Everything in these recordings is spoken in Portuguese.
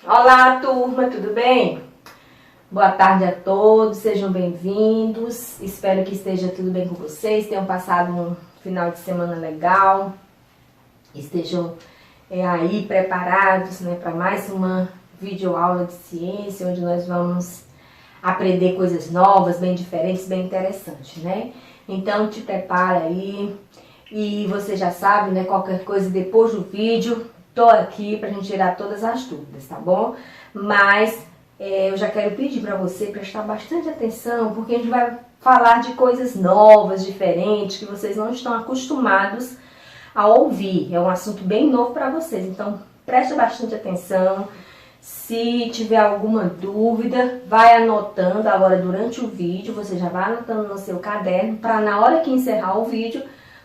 Olá, turma, tudo bem? Boa tarde a todos, sejam bem-vindos. Espero que esteja tudo bem com vocês, tenham passado um final de semana legal, estejam aí preparados, né, para mais uma videoaula de ciência, onde nós vamos aprender coisas novas, bem diferentes, bem interessantes, né? Então, te prepara aí e você já sabe, né, qualquer coisa depois do vídeo, tô aqui pra gente tirar todas as dúvidas, tá bom? Mas eu já quero pedir pra você prestar bastante atenção, porque a gente vai falar de coisas novas, diferentes, que vocês não estão acostumados a ouvir. É um assunto bem novo pra vocês, então preste bastante atenção. Se tiver alguma dúvida, vai anotando agora durante o vídeo, você já vai anotando no seu caderno, para na hora que encerrar o vídeo,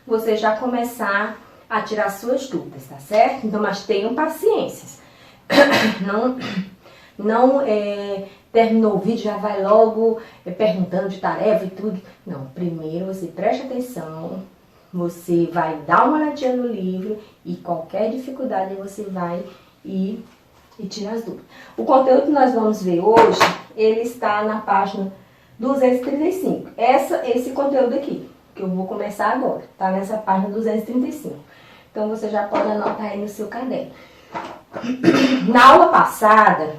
você já começar a tirar suas dúvidas, tá certo? Então, mas tenham paciência. Não terminou o vídeo, já vai logo perguntando de tarefa e tudo. Não, primeiro você preste atenção, você vai dar uma olhadinha no livro e qualquer dificuldade você vai ir e tirar as dúvidas. O conteúdo que nós vamos ver hoje, ele está na página 235. Esse conteúdo aqui, que eu vou começar agora, tá nessa página 235. Então, você já pode anotar aí no seu caderno. Na aula passada,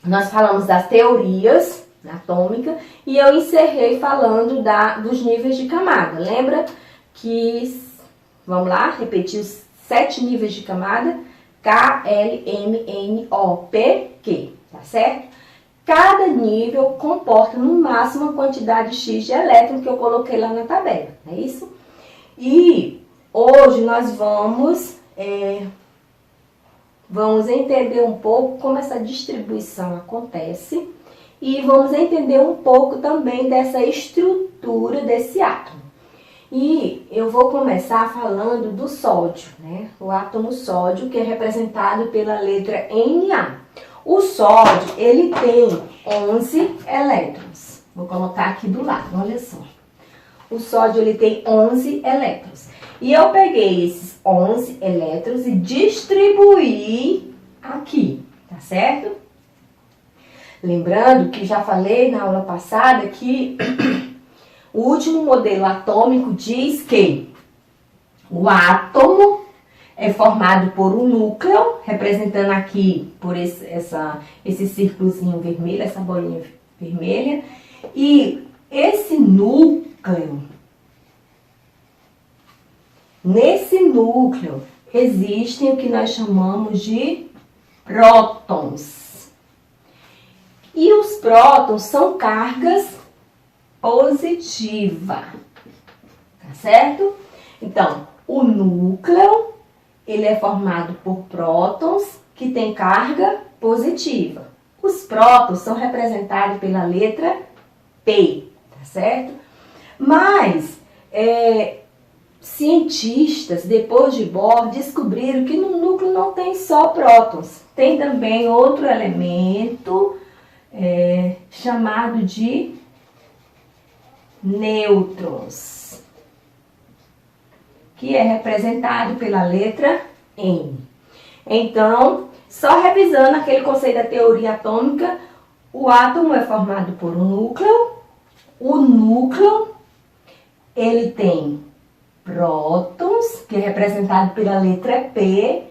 nós falamos das teorias atômicas e eu encerrei falando dos níveis de camada. Lembra que, vamos lá, repetir os 7 níveis de camada? K, L, M, N, O, P, Q, tá certo? Cada nível comporta no máximo uma quantidade X de elétrons que eu coloquei lá na tabela, não é isso? E hoje nós vamos entender um pouco como essa distribuição acontece e vamos entender um pouco também dessa estrutura desse átomo. E eu vou começar falando do sódio, né? O átomo sódio, que é representado pela letra Na. O sódio, ele tem 11 elétrons. Vou colocar aqui do lado, olha só. O sódio, ele tem 11 elétrons. E eu peguei esses 11 elétrons e distribuí aqui, tá certo? Lembrando que já falei na aula passada que o último modelo atômico diz que o átomo é formado por um núcleo, representando aqui por esse círculozinho vermelho, essa bolinha vermelha. E esse núcleo, nesse núcleo, existem o que nós chamamos de prótons. E os prótons são cargas positiva, tá certo? Então, o núcleo, ele é formado por prótons que tem carga positiva. Os prótons são representados pela letra P, tá certo? Mas, cientistas, depois de Bohr, descobriram que no núcleo não tem só prótons. Tem também outro elemento chamado de nêutrons, que é representado pela letra N. Então, só revisando aquele conceito da teoria atômica, o átomo é formado por um núcleo. O núcleo, ele tem prótons, que é representado pela letra P,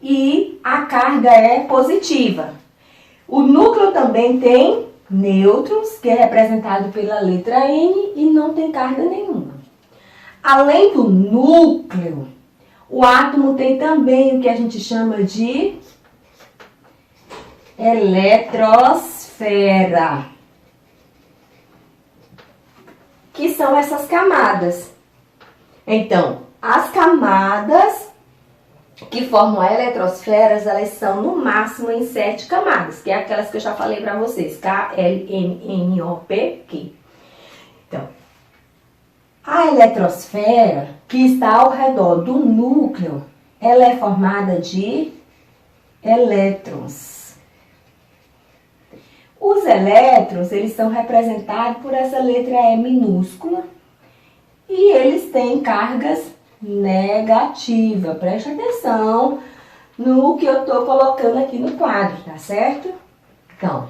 e a carga é positiva. O núcleo também tem nêutrons, que é representado pela letra N e não tem carga nenhuma. Além do núcleo, o átomo tem também o que a gente chama de eletrosfera, que são essas camadas. Então, as camadas que formam a eletrosfera, elas são no máximo em 7 camadas, que é aquelas que eu já falei para vocês, K, L, M, N, O, P, Q. Então, a eletrosfera, que está ao redor do núcleo, ela é formada de elétrons. Os elétrons, eles são representados por essa letra E minúscula e eles têm cargas negativa. Preste atenção no que eu tô colocando aqui no quadro, tá certo? Então,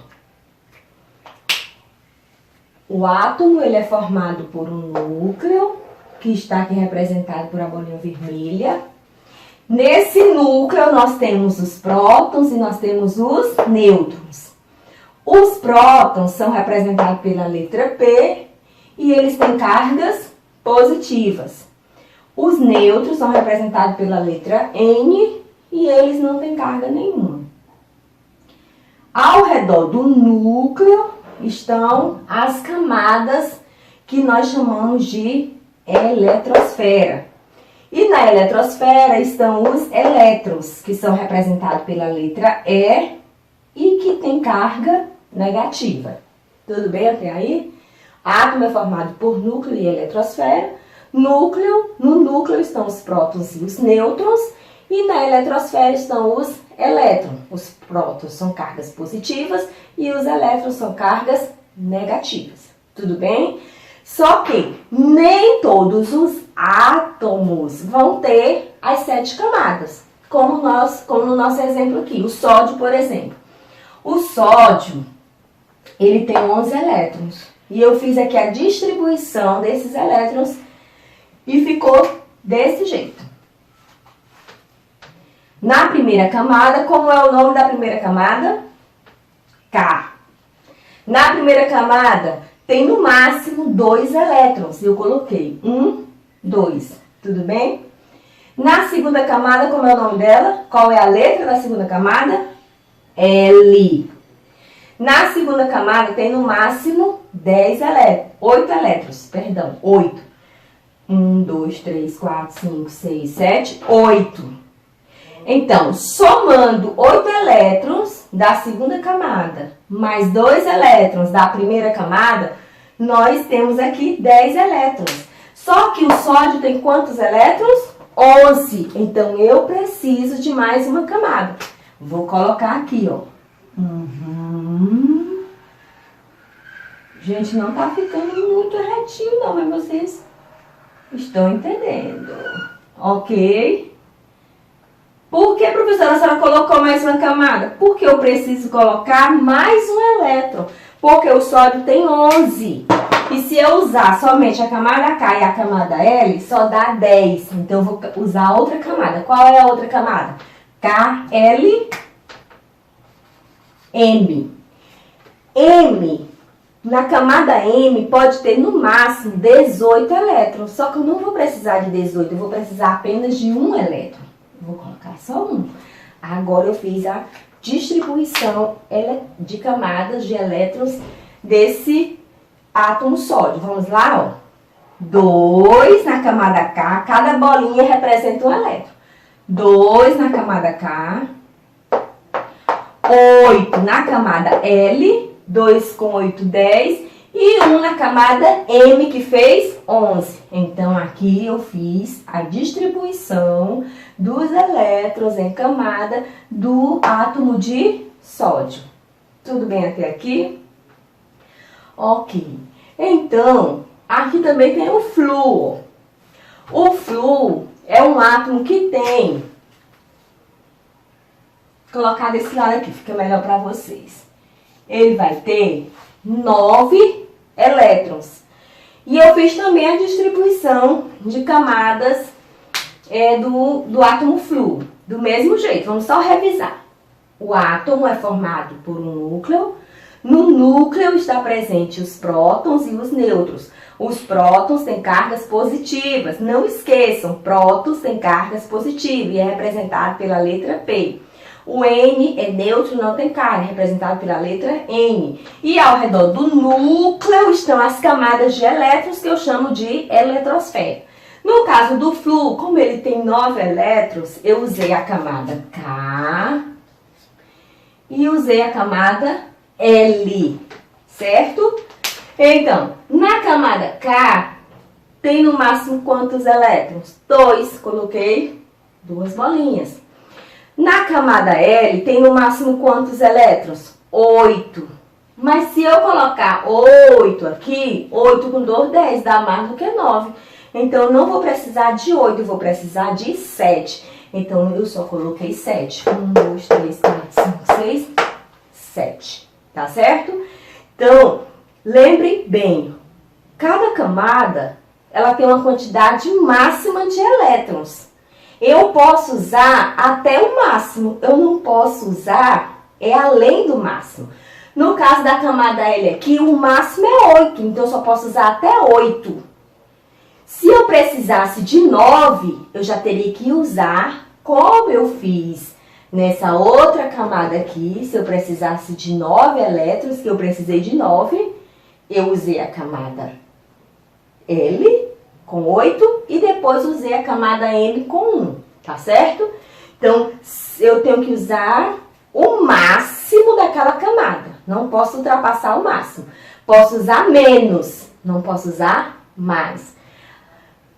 o átomo, ele é formado por um núcleo, que está aqui representado por a bolinha vermelha. Nesse núcleo, nós temos os prótons e nós temos os nêutrons. Os prótons são representados pela letra P e eles têm cargas positivas. Os nêutrons são representados pela letra N e eles não têm carga nenhuma. Ao redor do núcleo estão as camadas que nós chamamos de eletrosfera. E na eletrosfera estão os elétrons, que são representados pela letra E e que tem carga negativa. Tudo bem até aí? Átomo é formado por núcleo e eletrosfera. No núcleo estão os prótons e os nêutrons. E na eletrosfera estão os elétrons. Os prótons são cargas positivas e os elétrons são cargas negativas. Tudo bem? Só que nem todos os átomos vão ter as 7 camadas. Como no nosso exemplo aqui, o sódio, por exemplo. O sódio, ele tem 11 elétrons. E eu fiz aqui a distribuição desses elétrons e ficou desse jeito. Na primeira camada, como é o nome da primeira camada? K. Na primeira camada, tem no máximo 2 elétrons. Eu coloquei 1, 2. Tudo bem? Na segunda camada, como é o nome dela? Qual é a letra da segunda camada? L. Na segunda camada, tem no máximo 8 elétrons. Perdão, 8. 1, 2, 3, 4, 5, 6, 7, 8. Então, somando 8 elétrons da segunda camada, mais 2 elétrons da primeira camada, nós temos aqui 10 elétrons. Só que o sódio tem quantos elétrons? 11. Então, eu preciso de mais uma camada. Vou colocar aqui, ó. Gente, não tá ficando muito retinho, não, mas vocês estão entendendo. Ok? Por que, professora, a senhora colocou mais uma camada? Porque eu preciso colocar mais um elétron. Porque o sódio tem 11. E se eu usar somente a camada K e a camada L, só dá 10. Então, eu vou usar outra camada. Qual é a outra camada? K, L, M. M, na camada M, pode ter no máximo 18 elétrons. Só que eu não vou precisar de 18, eu vou precisar apenas de um elétron. Vou colocar só um. Agora eu fiz a distribuição de camadas de elétrons desse átomo sódio. Vamos lá, ó. 2 na camada K, cada bolinha representa um elétron. 2 na camada K, 8 na camada L, 2 com 8, 10, e 1 na camada M, que fez 11. Então, aqui eu fiz a distribuição dos elétrons em camada do átomo de sódio. Tudo bem até aqui? Ok. Então, aqui também tem o flúor. O flúor é um átomo que tem... Vou colocar desse lado aqui, fica melhor para vocês. Ele vai ter 9 elétrons. E eu fiz também a distribuição de camadas do átomo flúor. Do mesmo jeito, vamos só revisar. O átomo é formado por um núcleo. No núcleo está presente os prótons e os nêutrons. Os prótons têm cargas positivas. Não esqueçam, prótons têm cargas positivas e é representado pela letra P. O N é neutro, não tem carga, representado pela letra N. E ao redor do núcleo estão as camadas de elétrons, que eu chamo de eletrosfera. No caso do flúor, como ele tem 9 elétrons, eu usei a camada K e usei a camada L, certo? Então, na camada K, tem no máximo quantos elétrons? 2, coloquei 2 bolinhas. Na camada L, tem no máximo quantos elétrons? 8. Mas se eu colocar 8 aqui, 8 com 2, 10, dá mais do que 9. Então, eu não vou precisar de 8, eu vou precisar de 7. Então, eu só coloquei 7. 1, 2, 3, 4, 5, 6, 7. Tá certo? Então, lembre bem, cada camada, ela tem uma quantidade máxima de elétrons. Eu posso usar até o máximo, eu não posso usar além do máximo. No caso da camada L aqui, o máximo é 8, então eu só posso usar até 8. Se eu precisasse de 9, eu já teria que usar, como eu fiz nessa outra camada aqui, se eu precisasse de 9 elétrons, que eu precisei de 9, eu usei a camada L com 8 e depois usei a camada M com 1, tá certo? Então, eu tenho que usar o máximo daquela camada, não posso ultrapassar o máximo. Posso usar menos, não posso usar mais.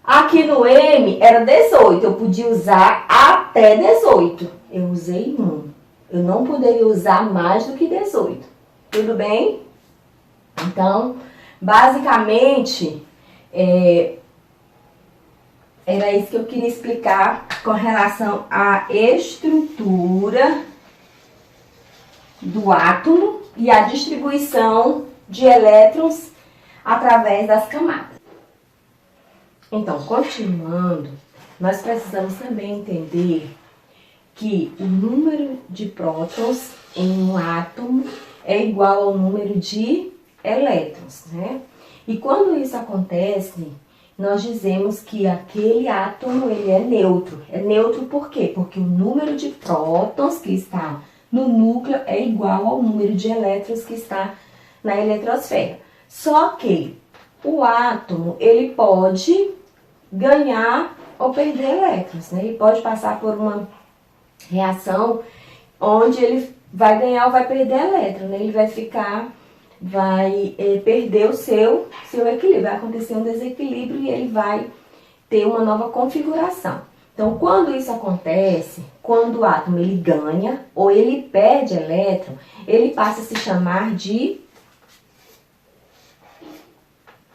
Aqui no M era 18, eu podia usar até 18. Eu usei 1. Eu não poderia usar mais do que 18. Tudo bem? Então, basicamente, era isso que eu queria explicar com relação à estrutura do átomo e a distribuição de elétrons através das camadas. Então, continuando, nós precisamos também entender que o número de prótons em um átomo é igual ao número de elétrons, né? E quando isso acontece, nós dizemos que aquele átomo ele é neutro. É neutro por quê? Porque o número de prótons que está no núcleo é igual ao número de elétrons que está na eletrosfera. Só que o átomo, ele pode ganhar ou perder elétrons, né? Ele pode passar por uma reação onde ele vai ganhar ou vai perder elétron, né? Ele vai perder o seu equilíbrio, vai acontecer um desequilíbrio e ele vai ter uma nova configuração. Então, quando isso acontece, quando o átomo ele ganha ou ele perde elétron, ele passa a se chamar de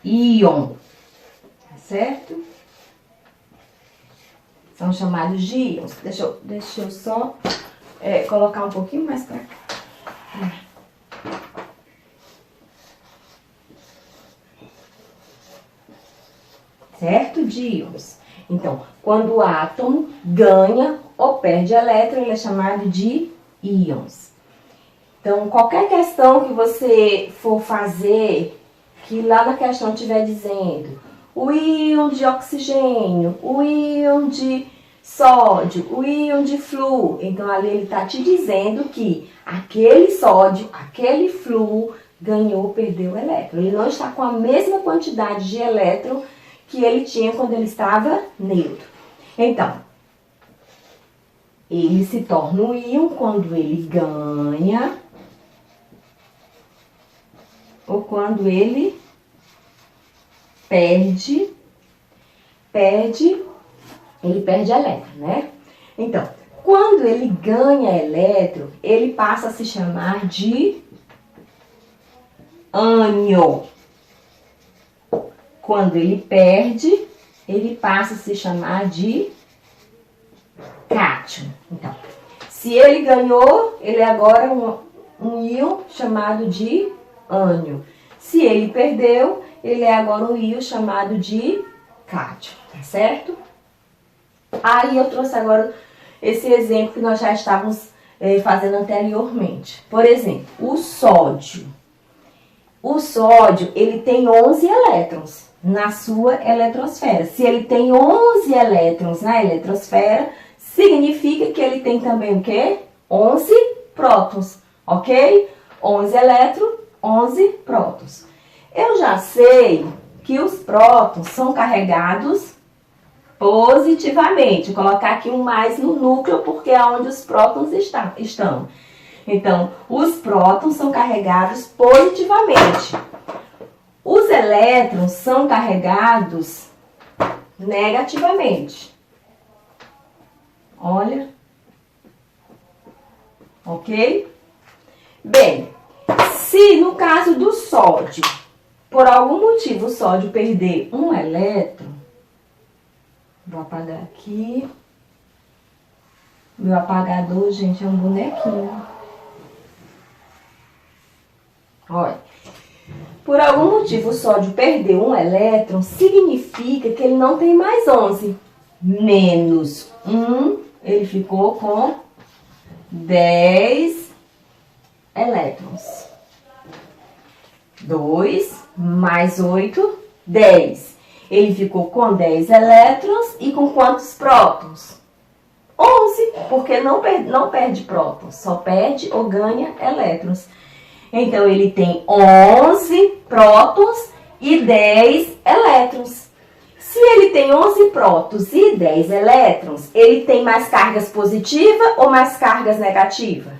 íon, certo? São chamados de íons. Deixa eu só colocar um pouquinho mais para cá. Certo? De íons. Então, quando o átomo ganha ou perde elétron, ele é chamado de íons. Então, qualquer questão que você for fazer, que lá na questão estiver dizendo o íon de oxigênio, o íon de sódio, o íon de flúor, então ali ele está te dizendo que aquele sódio, aquele flúor ganhou ou perdeu elétron. Ele não está com a mesma quantidade de elétron que ele tinha quando ele estava neutro. Então, ele se torna um íon quando ele ganha ou quando ele ele perde elétron, né? Então, quando ele ganha elétron, ele passa a se chamar de ânion. Quando ele perde, ele passa a se chamar de cátion. Então, se ele ganhou, ele é agora um íon chamado de ânion. Se ele perdeu, ele é agora um íon chamado de cátion, tá certo? Aí eu trouxe agora esse exemplo que nós já estávamos fazendo anteriormente. Por exemplo, o sódio. O sódio, ele tem 11 elétrons na sua eletrosfera. Se ele tem 11 elétrons na eletrosfera, significa que ele tem também o quê? 11 prótons, ok? 11 elétrons, 11 prótons. Eu já sei que os prótons são carregados positivamente. Vou colocar aqui um mais no núcleo, porque é onde os prótons estão. Então, os prótons são carregados positivamente. Os elétrons são carregados negativamente. Olha. Ok? Bem, se no caso do sódio, por algum motivo o sódio perder um elétron, vou apagar aqui. Meu apagador, gente, é um bonequinho. Olha. Por algum motivo o sódio perdeu um elétron, significa que ele não tem mais 11. Menos 1, ele ficou com 10 elétrons. 2 mais 8, 10. Ele ficou com 10 elétrons e com quantos prótons? 11, porque não perde prótons, só perde ou ganha elétrons. Então, ele tem 11 prótons e 10 elétrons. Se ele tem 11 prótons e 10 elétrons, ele tem mais cargas positivas ou mais cargas negativas?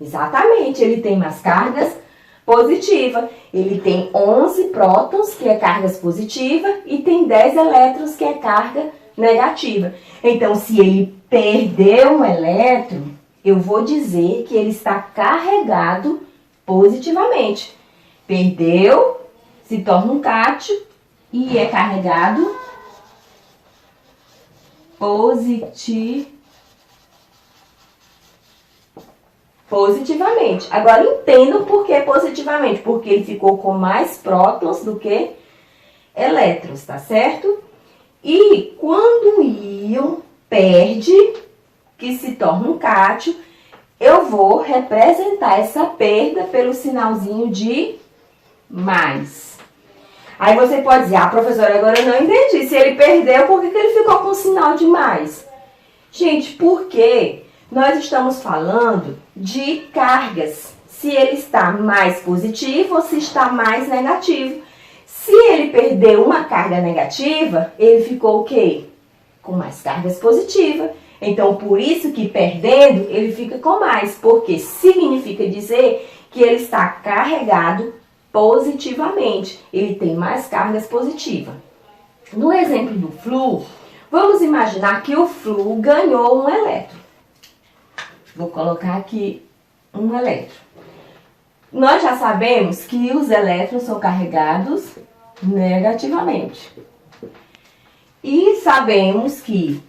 Exatamente, ele tem mais cargas positivas. Ele tem 11 prótons, que é cargas positivas, e tem 10 elétrons, que é carga negativa. Então, se ele perdeu um elétron, eu vou dizer que ele está carregado positivamente. Perdeu, se torna um cátion e é carregado positivamente. Agora entendam por que positivamente, porque ele ficou com mais prótons do que elétrons, tá certo? E quando um íon perde, que se torna um cátion, eu vou representar essa perda pelo sinalzinho de mais. Aí você pode dizer, professora, agora eu não entendi. Se ele perdeu, por que ele ficou com o sinal de mais? Gente, porque nós estamos falando de cargas. Se ele está mais positivo ou se está mais negativo. Se ele perdeu uma carga negativa, ele ficou o quê? Com mais cargas positivas. Então, por isso que perdendo, ele fica com mais, porque significa dizer que ele está carregado positivamente. Ele tem mais cargas positivas. No exemplo do flúor, vamos imaginar que o flúor ganhou um elétron. Vou colocar aqui um elétron. Nós já sabemos que os elétrons são carregados negativamente. E sabemos que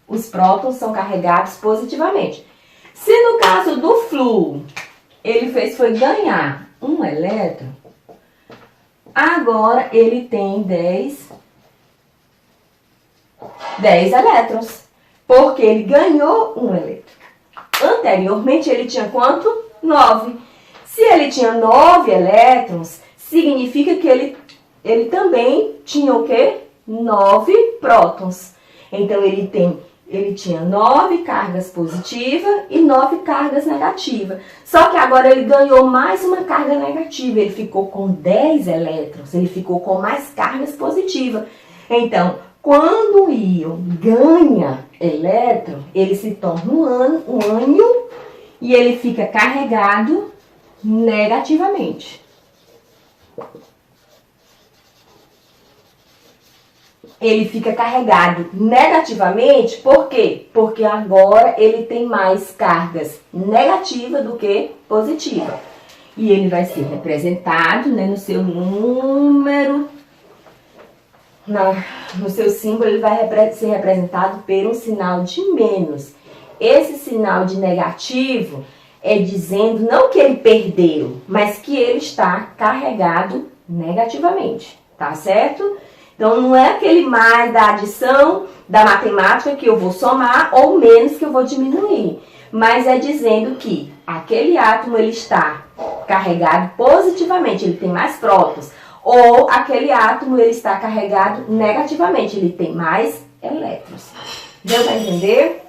os prótons são carregados positivamente. Se no caso do flúor, ele foi ganhar um elétron, agora ele tem 10 elétrons, porque ele ganhou um elétron. Anteriormente ele tinha quanto? 9. Se ele tinha 9 elétrons, significa que ele também tinha o quê? 9 prótons. Então ele tinha 9 cargas positivas e 9 cargas negativas. Só que agora ele ganhou mais uma carga negativa. Ele ficou com 10 elétrons. Ele ficou com mais cargas positivas. Então, quando o íon ganha elétron, ele se torna um ânion e ele fica carregado negativamente. Ele fica carregado negativamente, por quê? Porque agora ele tem mais cargas negativas do que positivas. E ele vai ser representado, né, no seu número, no seu símbolo, ele vai ser representado por um sinal de menos. Esse sinal de negativo é dizendo não que ele perdeu, mas que ele está carregado negativamente, tá certo? Então, não é aquele mais da adição da matemática que eu vou somar ou menos que eu vou diminuir. Mas é dizendo que aquele átomo ele está carregado positivamente, ele tem mais prótons. Ou aquele átomo ele está carregado negativamente, ele tem mais elétrons. Deu para entender?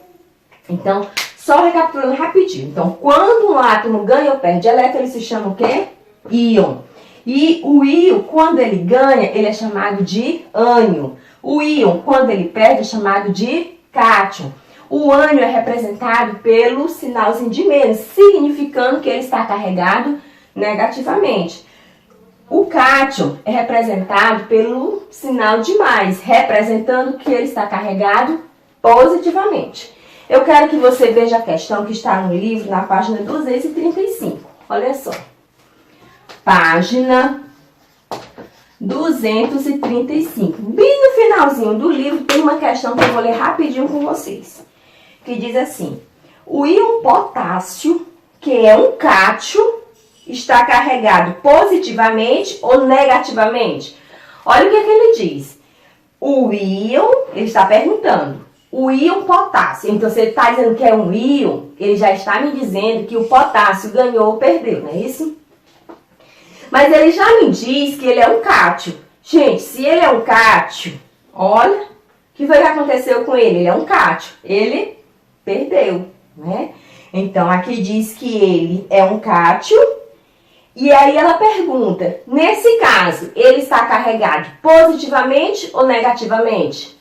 Então, só recapitulando rapidinho. Então, quando um átomo ganha ou perde elétron, ele se chama o quê? Íon. E o íon, quando ele ganha, ele é chamado de ânion. O íon, quando ele perde, é chamado de cátion. O ânion é representado pelo sinalzinho de menos, significando que ele está carregado negativamente. O cátion é representado pelo sinal de mais, representando que ele está carregado positivamente. Eu quero que você veja a questão que está no livro, na página 235. Olha só. Página 235. Bem no finalzinho do livro tem uma questão que eu vou ler rapidinho com vocês. que diz assim: o íon potássio, que é um cátion, está carregado positivamente ou negativamente? Olha o que ele diz. O íon, ele está perguntando, o íon potássio. Então, se ele está dizendo que é um íon, ele já está me dizendo que o potássio ganhou ou perdeu, não é isso? Mas ele já me diz que ele é um cátion. Gente, se ele é um cátion, olha, o que foi que aconteceu com ele? Ele é um cátion. Ele perdeu, né? Então, aqui diz que ele é um cátion. E aí ela pergunta, nesse caso, ele está carregado positivamente ou negativamente?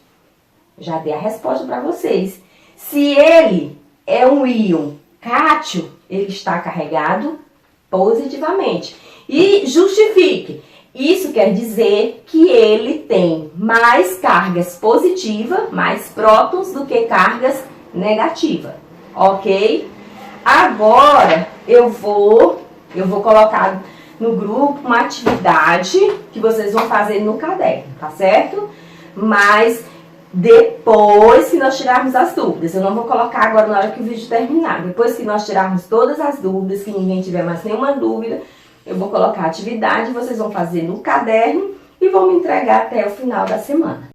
Já dei a resposta para vocês. Se ele é um íon cátion, ele está carregado positivamente. E justifique. Isso quer dizer que ele tem mais cargas positivas, mais prótons do que cargas negativas, ok? Agora eu vou colocar no grupo uma atividade que vocês vão fazer no caderno, tá certo? Mas depois que nós tirarmos as dúvidas, eu não vou colocar agora na hora que o vídeo terminar. Depois que nós tirarmos todas as dúvidas, que ninguém tiver mais nenhuma dúvida, eu vou colocar a atividade, vocês vão fazer no caderno e vão me entregar até o final da semana.